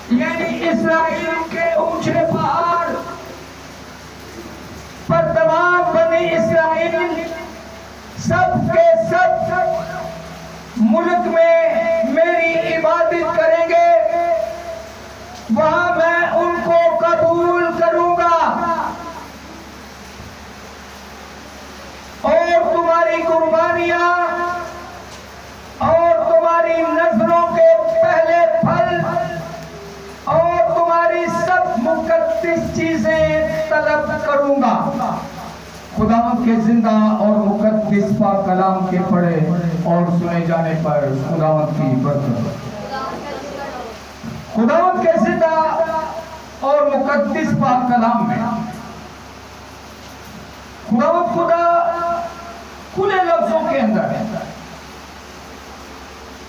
यानी इस्राएल के ऊंचे पहाड़ पर तमाम बनी इस्राएल सब के सब मुल्क में मेरी इबादत करेंगे, वहां मैं उनको कबूल करूंगा और तुम्हारी कुर्बानियां और तुम्हारी नजरों के पहले फल और तुम्हारी सब मुकद्दस चीजें तलब करूंगा। खुदावंद के जिंदा और मुकद्दस पाक कलाम के पढ़े और सुने जाने पर खुदावंद की बरकत। खुदावंद के जिंदा और मुकद्दस पाक कलाम में खुदावंद खुदा खुले लफ्जों के अंदर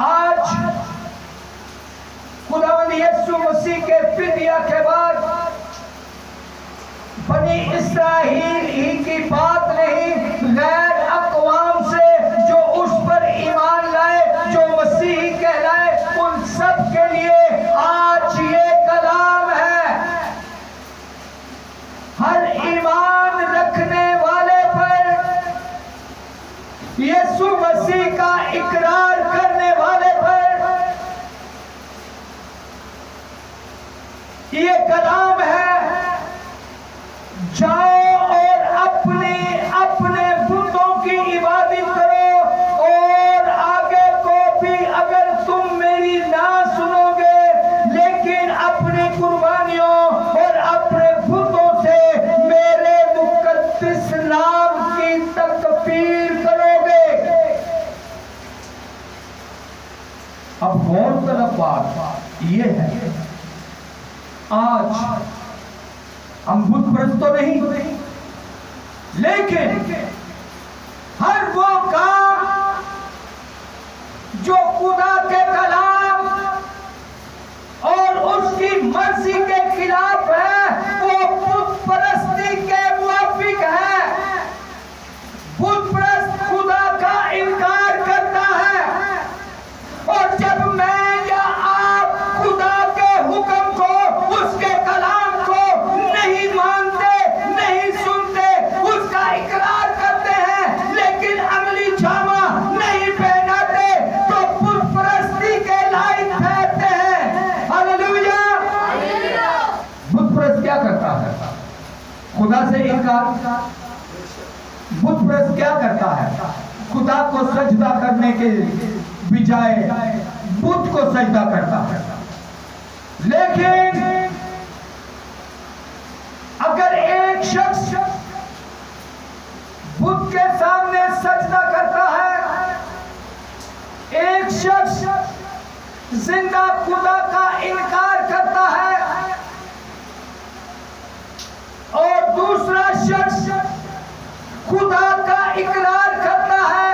आज खुदावंद यीशु मसीह के फिदिया के बाद बनी इस्राएल ही की बात नहीं, गैर अक़वाम से जो उस पर ईमान लाए, जो मसीही कहलाए, उन सब के लिए आज ये कलाम है। हर ईमान रखने वाले पर, यीशु मसीह का इकरार करने वाले पर ये कलाम है, जाओ और अपने अपने बुतों की इबादत करो और आगे को भी अगर तुम मेरी ना सुनोगे लेकिन अपनी कुर्बानियों और अपने बुतों से मेरे मुकद्दस नाम की तकबीर करोगे। अब गौरतलब बात ये है, आज हम बुत परस्त तो नहीं, लेकिन हर वो काम जो खुदा के कलाम और उसकी मर्जी के खिलाफ है, वो बुत परस्ती के मुआफिक है। बुत परस्त खुदा का इनकार करता है, और जब मैं या आप खुदा के हुक्म को, उसके कलाम को नहीं मानते, नहीं सुनते, उसका इकरार करते हैं लेकिन अमली जामा नहीं पहनाते, तो बुत परस्ती के लायक ठहरते हैं। हालेलुया। बुत परस्त क्या करता है? खुदा से इनकार। बुत परस्त क्या करता है? खुदा को सजदा करने के बजाय बुत को सजदा करता है। लेकिन अगर एक शख्स बुत के सामने सजदा करता है, एक शख्स जिंदा खुदा का इनकार करता है और दूसरा शख्स खुदा का इकरार करता है,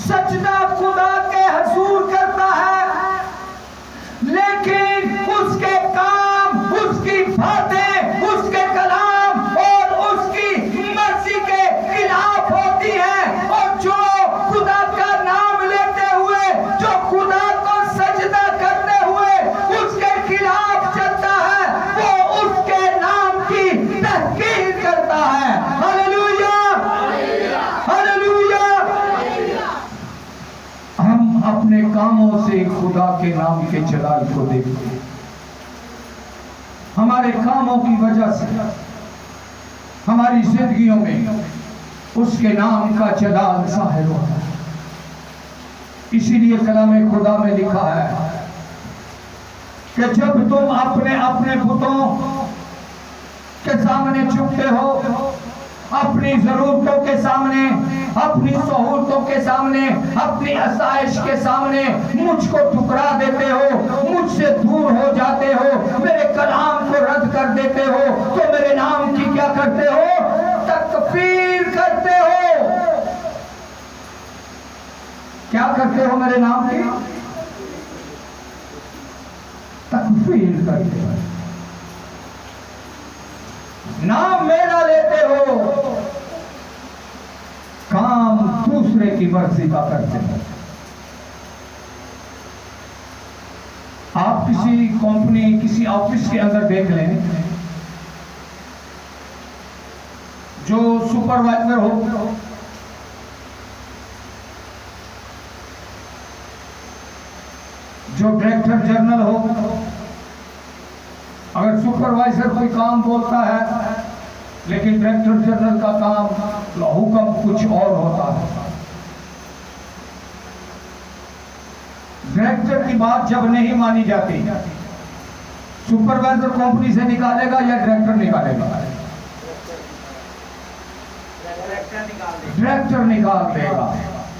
सजदा खुदा के हुजूर करता है, लेकिन उसके काम, उसकी बातें, उसके कलाम और उसकी मर्जी के खिलाफ होती है, और जो खुदा का नाम लेते हुए, जो खुदा को सजदा करते हुए उसके खिलाफ चलता है, वो उसके नाम की तहकीर करता है। Hallelujah, hallelujah. हम अपने कामों से खुदा के नाम के जलाल को देखते हैं। हमारे कामों की वजह से हमारी जिंदगियों में उसके नाम का जलाल ज़ाहिर होता है। इसीलिए कलाम खुदा में लिखा है कि जब तुम अपने अपने बुतों के सामने झुकते हो, अपनी जरूरतों के सामने, अपनी सहूलतों के सामने, अपनी आसाइश के सामने मुझको ठुकरा देते हो, मुझसे दूर हो जाते हो, मेरे कलाम को रद्द कर देते हो, तो मेरे नाम की क्या करते हो? तकफीर करते हो। क्या करते हो? मेरे नाम की तकफीर करते हो। नाम मेरा लेते हो, काम दूसरे की मर्जी का करते हो। आप आप किसी कंपनी किसी ऑफिस के अंदर देख लें, जो सुपरवाइजर हो, जो डायरेक्टर जनरल हो, अगर सुपरवाइजर कोई काम बोलता है लेकिन डायरेक्टर जनरल का काम हुक्म कुछ और होता है, डायरेक्टर की बात जब नहीं मानी जाती, सुपरवाइजर कंपनी से निकालेगा या डायरेक्टर निकालेगा? डायरेक्टर निकाल देगा,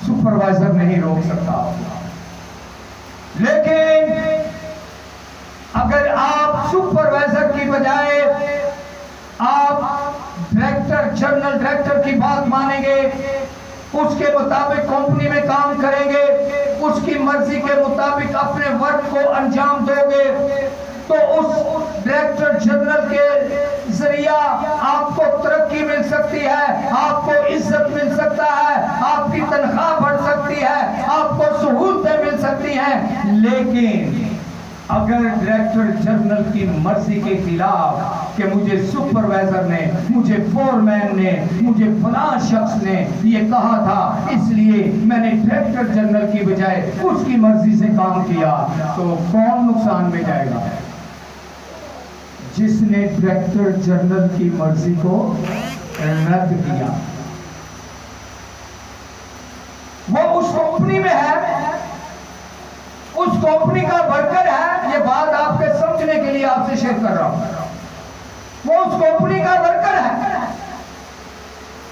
सुपरवाइजर नहीं रोक सकता। लेकिन अगर आप सुपरवाइजर की बजाय आप डायरेक्टर जनरल डायरेक्टर की बात मानेंगे, उसके मुताबिक कंपनी में काम करेंगे, उसकी मर्जी के मुताबिक अपने वर्क को अंजाम दोगे, तो उस डायरेक्टर जनरल के जरिया आपको तरक्की मिल सकती है, आपको इज्जत मिल सकता है, आपकी तनख्वाह बढ़ सकती है, आपको सहूलतें मिल सकती हैं। लेकिन अगर डायरेक्टर जनरल की मर्जी के खिलाफ कि मुझे सुपरवाइजर ने, मुझे फोरमैन ने, मुझे फलां शख्स ने ये कहा था, इसलिए मैंने डायरेक्टर जनरल की बजाय उसकी मर्जी से काम किया, तो कौन नुकसान में जाएगा? जिसने डायरेक्टर जनरल की मर्जी को रद्द किया, वो उस कंपनी में है, उस कंपनी का वर्कर है। ये बात आपके समझने के लिए आपसे शेयर कर रहा हूं। वो उस कंपनी का वर्कर है,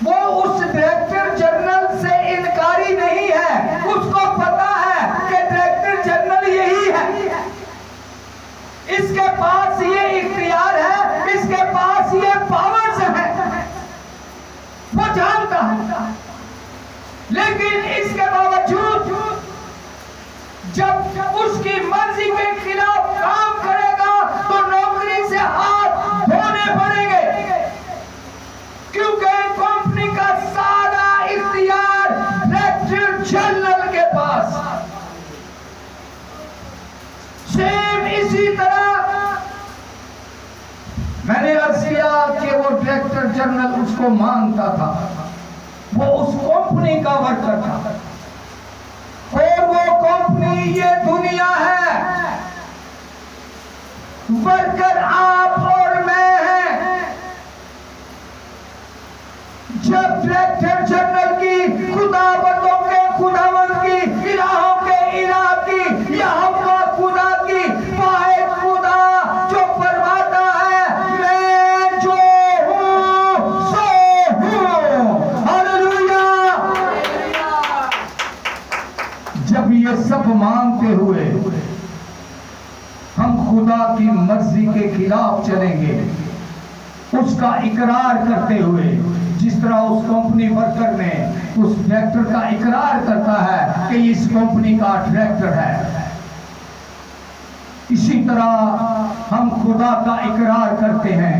वो उस डायरेक्टर जनरल से इनकारी नहीं है, उसको पता है कि डायरेक्टर जनरल यही है, इसके पास ये इख्तियार है, इसके पास ये पावर्स है, वो जानता है। लेकिन इसके बावजूद जब उसकी मर्जी के खिलाफ काम करेगा तो नौकरी से हाथ धोने पड़ेंगे, क्योंकि कंपनी का सारा इख्तियार डायरेक्टर जनरल के पास। सेम इसी तरह मैंने अर्ज किया कि वो डायरेक्टर जनरल उसको मानता था, वो उस कंपनी का वर्कर था, और वो कंपनी ये दुनिया है, वर्कर आप और मैं हैं। जब डायरेक्टर जनरल की खुदावंदों के खुदावंद की, इलाहों के इलाह की, यहाँ का खुदा की, वाहिद खुदा जो फरमाता है मैं जो हूँ सो हूँ, हालेलुया। जब ये सब मानते हुए हम खुदा की मर्जी के खिलाफ चलेंगे, उसका इकरार करते हुए, जिस तरह उस कंपनी वर्कर ने उस डायरेक्टर का इकरार करता है कि इस कंपनी का डायरेक्टर है, इसी तरह हम खुदा का इकरार करते हैं।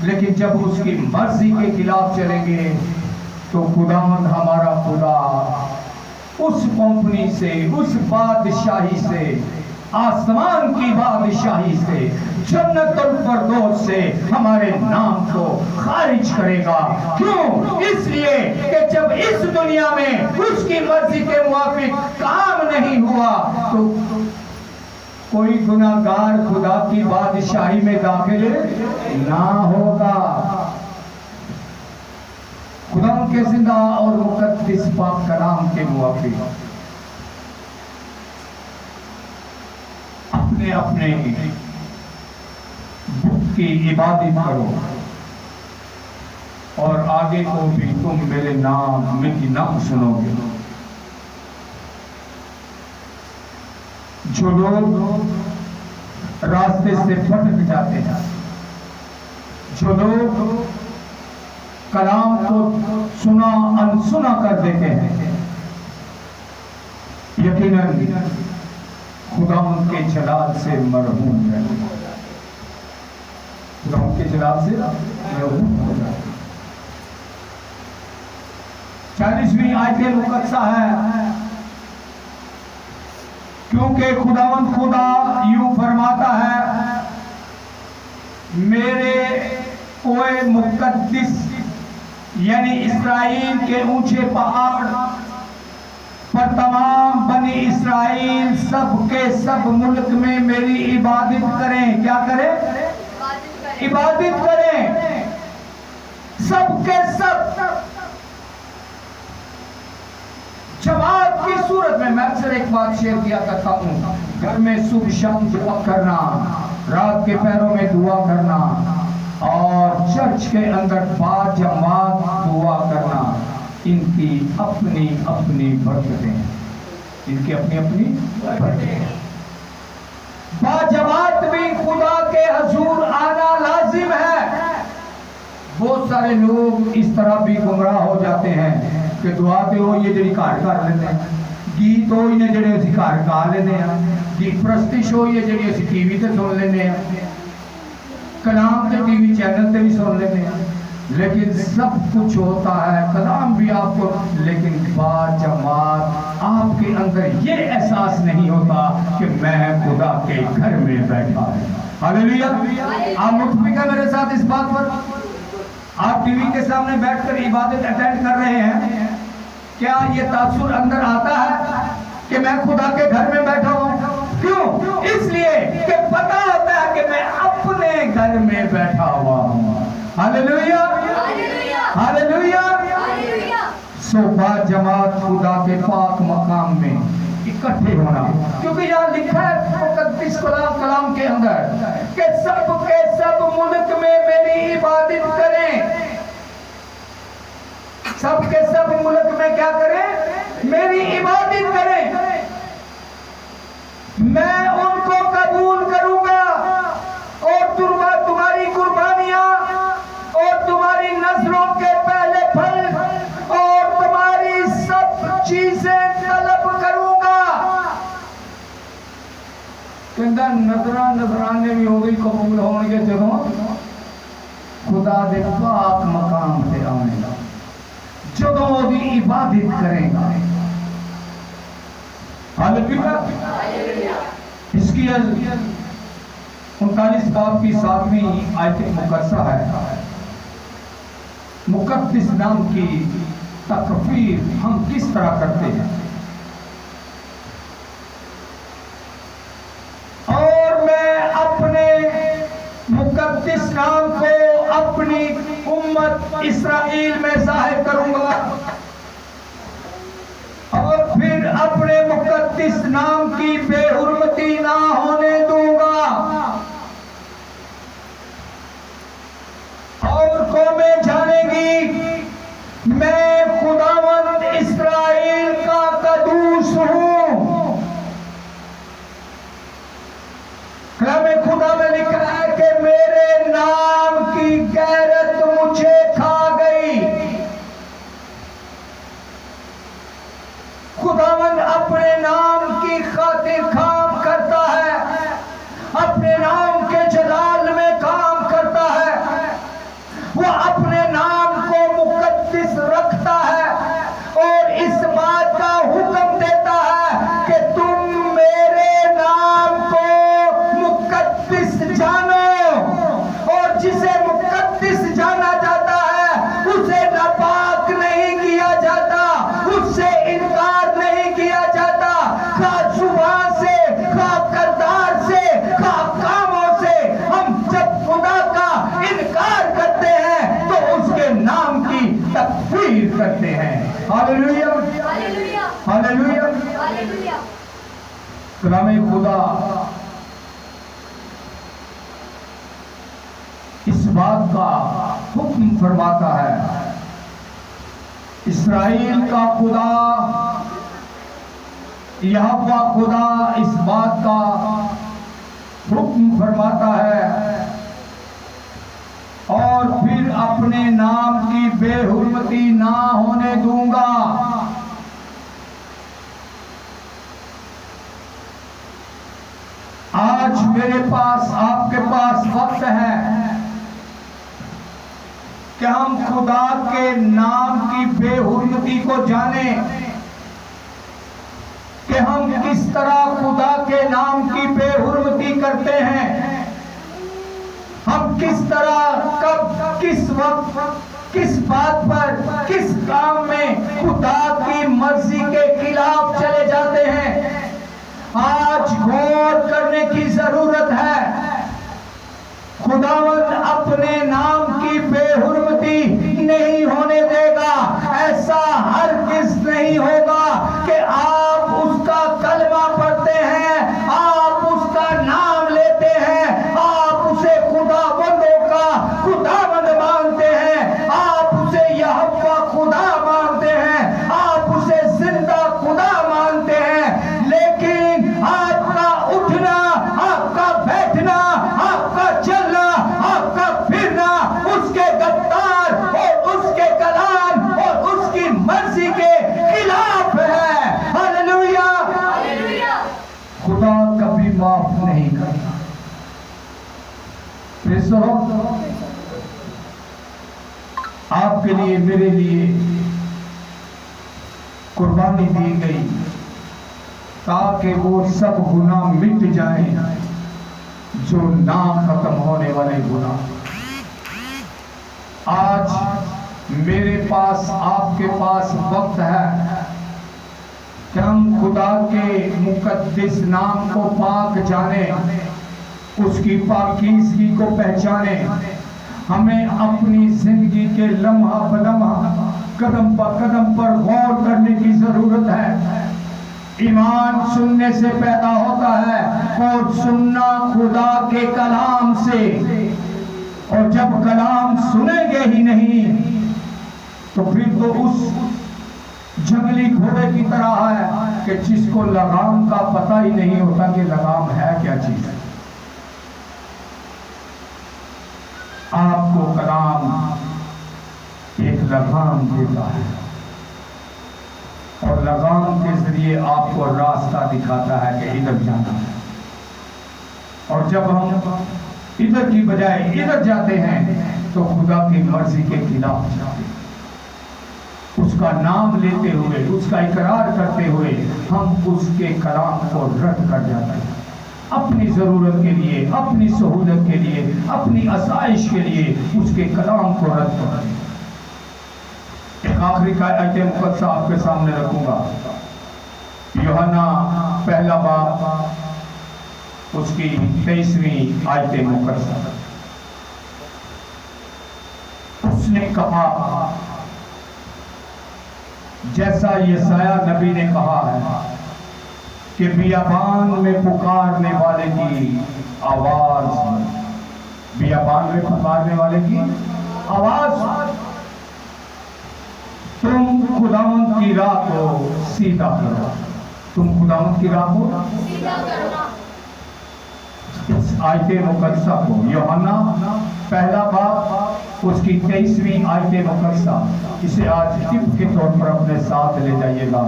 लेकिन जब उसकी मर्जी के खिलाफ चलेंगे तो खुदावंद हमारा खुदा उस कंपनी से, उस बादशाही से, आसमान की बादशाही से, जन्नतुल फिरदौस से हमारे नाम को खारिज करेगा। क्यों? इसलिए कि जब इस दुनिया में उसकी मर्जी के मुताबिक काम नहीं हुआ तो कोई गुनाहगार खुदा की बादशाही में दाखिल ना होगा। खुदा के जिंदा और मुकद्दस पाक कलाम के मुताबिक अपने अपने बुत की इबादत करो, और आगे को भी तुम मेरे नाम सुनोगे। जो लोग रास्ते से भटक जाते हैं, जो लोग कलाम को सुना अनसुना कर देते हैं, यकीनन खुदा उनके जलाल से मरहूम है, खुदा उनके जलाल से मरहूम हो जाए। 40वीं आयत मुकद्दसा है, क्योंकि खुदावंद खुदा यूं फरमा यानी इस्राएल के ऊंचे पहाड़ पर तमाम बनी इस्राएल सब के सब मुल्क में मेरी इबादत करें। क्या करें? इबादत करें, सब के सब जमात की सूरत में। मैं अक्सर एक बात शेयर किया करता हूँ, घर में सुबह शाम दुआ करना, रात के पैरों में दुआ करना और चर्च के अंदर बाजमात दुआ करना, इनकी अपनी अपनी बरकतें हैं, इनकी अपनी अपनी बरकतें हैं। बाजमात भी खुदा के हजूर आना लाजिम है। बहुत सारे लोग इस तरह भी गुमराह हो जाते हैं कि दुआ ते हो ये जी घर कर लेते हैं, गीत हो इन्हें जेडे असी घर गा लेने, गीत प्रस्तिश हो ये जी असी टीवी ते सुन लेने, कलाम के टीवी चैनल पे भी सुन लेते हैं, लेकिन सब कुछ होता है, कलाम भी आपको, लेकिन बाजमात आपके अंदर ये एहसास नहीं होता कि मैं खुदा के घर में बैठा हूं। हालेलुया। आप मुतफिक हैं मेरे साथ इस बात पर? आप टीवी के सामने बैठकर इबादत अटेंड कर रहे हैं, क्या ये तासुर अंदर आता है कि मैं खुदा के घर में बैठा हूं? क्यों? इसलिए कि पता होता है कि मैं अपने घर में बैठा हुआ हूं। Hallelujah, hallelujah. सो बाजमात खुदा के पाक मकाम में इकट्ठे होना, क्योंकि यहाँ लिखा है मुकद्दस कलाम के अंदर कि सब के सब मुल्क में मेरी इबादत करें। सब के सब मुल्क में क्या करें? मेरी इबादत करें। मैं उनको कबूल करूंगा और तुम्हारी कुर्बानियां और तुम्हारी नजरों के पहले फल और तुम्हारी सब चीजें तलब करूंगा। कहता नजरा नजराने भी उदो ही कबूल होंगे जदों खुदा दे पाक मकाम से आएगा, जदों ओदी इबादत करेगा। हालेलुया। इसकी 39 बाब की 7वीं आयत मुकद्दसा है, मुकद्दस नाम की तकफीर हम किस तरह करते हैं। और मैं अपने मुकद्दस नाम को अपनी उम्मत इस्राएल में जाहिर करूंगा और फिर अपने मुकद्दस नाम की बेहुरमती ना होने दूंगा। और कौमें जानेगी मैं खुदावंद इस्राएल का कदूस हूं। कलामे खुदा में लिखा है कि मेरे नाम की गैरत मुझे खा गई। खुदावंद अपने नाम की खातिर काम करता है, अपने नाम के जलाल में काम करता है, वो अपने नाम को मुकद्दस रखता है और इस बात का हुक्म देता है कि तुम मेरे नाम को मुकद्दस जानो। और जिसे मुकद्दस जाना जाता है उसे नापाक नहीं किया जाता, उससे इनकार नहीं किया जाता, खा जुबान से, खा करदार से, खा कामों से। हम जब खुदा का इनकार करते हैं तो उसके नाम की तकफीर करते हैं। Hallelujah, hallelujah, hallelujah. कलामे खुदा इस बात का हुक्म फरमाता है, इस्राएल का खुदा यहोवा खुदा इस बात का हुक्म फरमाता है और फिर अपने नाम की बेहुरमती ना होने दूंगा। आज मेरे पास आपके पास वक्त है कि हम खुदा के नाम की बेहुरमती को जाने कि हम किस तरह खुदा के नाम की बेहुरमती करते हैं, हम किस तरह कब किस वक्त किस बात पर, किस काम में खुदा की मर्जी के खिलाफ चले जाते हैं, आज गौर करने की जरूरत है। खुदावंद अपने नाम की बेहुरमती नहीं होने देगा। ऐसा हरगिज़ नहीं होगा कि आप उसका कलमा पढ़ते हैं, आप उसका नाम लेते हैं, आप उसे खुदावंदों का खुदावंद मानते हैं, आप उसे यहोवा खुदा मानते हैं, आप उसे जिंदा खुदा मानते हैं, लेकिन आपका उठना, आपका बैठना, आपका चलना, आपका फिरना उसके गद्दार और उसके कलाम और उसकी मर्जी के खिलाफ है। हालेलुया। खुदा कभी माफ नहीं करता। आपके लिए, मेरे लिए कुर्बानी दी गई ताकि वो सब गुनाह मिट जाए जो ना खत्म होने वाले गुनाह। आज मेरे पास, आपके पास वक्त है कि हम खुदा के मुकद्दस नाम को पाक जाने, उसकी पाकीज़गी को पहचाने। हमें अपनी जिंदगी के लम्हा बलम्हा, कदम पर कदम पर गौर करने की जरूरत है। ईमान सुनने से पैदा होता है और सुनना खुदा के कलाम से, और जब कलाम सुनेंगे ही नहीं तो फिर तो उस जंगली घोड़े की तरह है कि जिसको लगाम का पता ही नहीं होता कि लगाम है क्या चीज है। आपको कलाम एक लगाम देता है और लगाम के जरिए आपको रास्ता दिखाता है कि इधर जाना है। और जब हम इधर की बजाय इधर जाते हैं तो खुदा की मर्जी के खिलाफ जाते हैं। उसका नाम लेते हुए, उसका इकरार करते हुए हम उसके कलाम को रद्द कर जाते हैं। अपनी जरूरत के लिए, अपनी सहूलत के लिए, अपनी आसाइश के लिए उसके कलाम को रद्द करते हैं। एक आखिरी आयत मुकद्दसा आपके सामने रखूंगा। यूहन्ना पहला बाब उसकी 23वीं आयत मुकद्दसा। उसने कहा जैसा यशायाह नबी ने कहा है कि बियाबान में पुकारने वाले की आवाज, बियाबान में पुकारने वाले की आवाज, तुम खुदावंद की राह को सीधा करो, तुम खुदावंद की राह को सीधा करो। इस आयत मुकद्दसा को यूहन्ना पहला बाब उसकी 23वीं आयत मुकद्दसा, इसे आज टिप के तौर पर अपने साथ ले जाइएगा।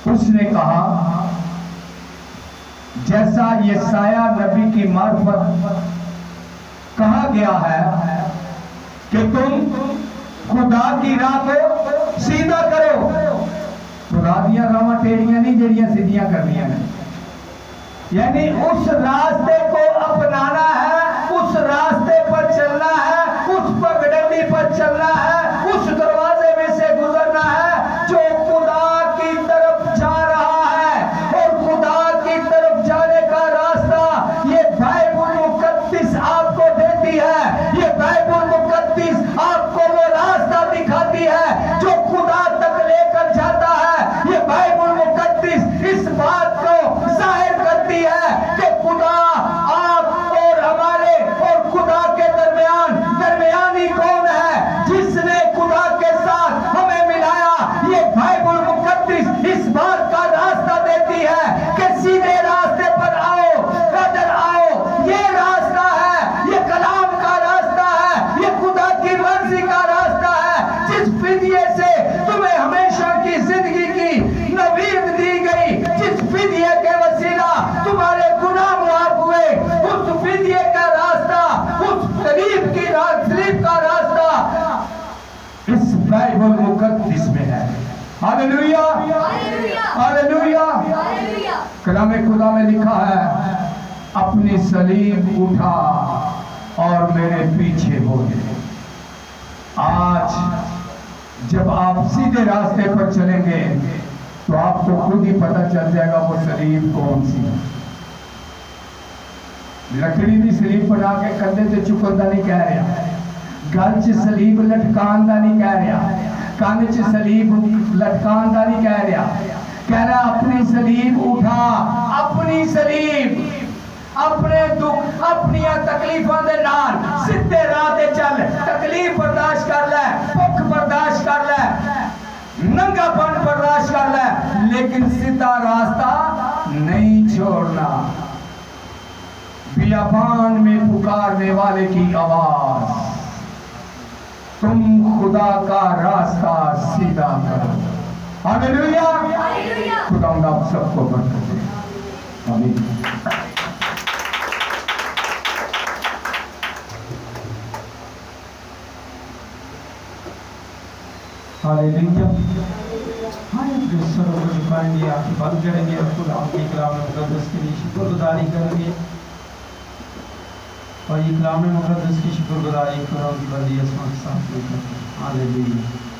उसने कहा जैसा यशायाह नबी की मार्फत कहा गया है कि तुम खुदा की राह को सीधा करो। खुदा दियां रावां टेढ़ियां नहीं जड़ियां सीधियां करनियां ने, यानी उस रास्ते को अपनाना है, उस रास्ते पर चलना है, उस पगडंडी पर चलना है, उस दरवाजे में से गुजरना है जो खुदा की तरफ जा रहा है। और खुदा की तरफ जाने का रास्ता ये बाइबल मुकद्दस आपको देती है। ये बाइबल मुकद्दस आपको वो रास्ता दिखाती है जो खुदा तक लेकर जाता है। ये बाइबल मुकद्दस इस बात को जाहिर करती है कि खुदा आप और हमारे और खुदा के दरमियानी कौन है जिसने खुदा के साथ हमें मिलाया। ये बाइबल मुकद्दस इस बात का रास्ता देती है कि सीधे रास्ते पर आओ, कदर आओ। ये रास्ता है, ये कलाम का रास्ता है, ये खुदा की मर्जी का रास्ता है जिस फिदिये से तुम्हें हमेशा की जिंदगी की नवीद दी गई, जिस फिदिये के वसीला तुम्हारे गुनाह माफ हुए, उस फिदिये का रास्ता, उस सलीब का रास्ता इस बाइबल मुकद्दस में है। Hallelujah, hallelujah. कलाम खुदा में लिखा है अपनी सलीब उठा और मेरे पीछे हो गए। आज जब आप सीधे रास्ते पर चलेंगे तो आपको खुद ही पता चल जाएगा वो सलीब कौन सी है। लकड़ी की सलीब बना के कंधे ते चुकन का नहीं कह रहा, गल च सलीब लटकान का नहीं कह रहा, कंध च सलीब लटकान का नहीं कह रहा। कह रहा अपनी सलीब उठा, अपनी सलीब, अपने दुख अपनी तकलीफों के नाल सीधे राह ते चल। तकलीफ बर्दाश्त कर ले, भुख बर्दाश्त कर ले, नंगापन बर्दाश्त कर ले, लेकिन सीधा रास्ता नहीं छोड़ना। बियाबान में पुकारने वाले की आवाज, तुम खुदा का रास्ता सीधा करो। हालेलुया। खुदा आप सबको बरकत दे। आमीन। हालेलुया। सरों को झुकाएंगे, आंखें बंद करेंगे और खुदा के कलाम मुक़द्दस के लिए शुक्रगुजारी करेंगे और ये कलाम मुक़द्दस की शुक्रगुजारी खुदा की बड़ी असमात के साथ करते हैं। हालेलुया।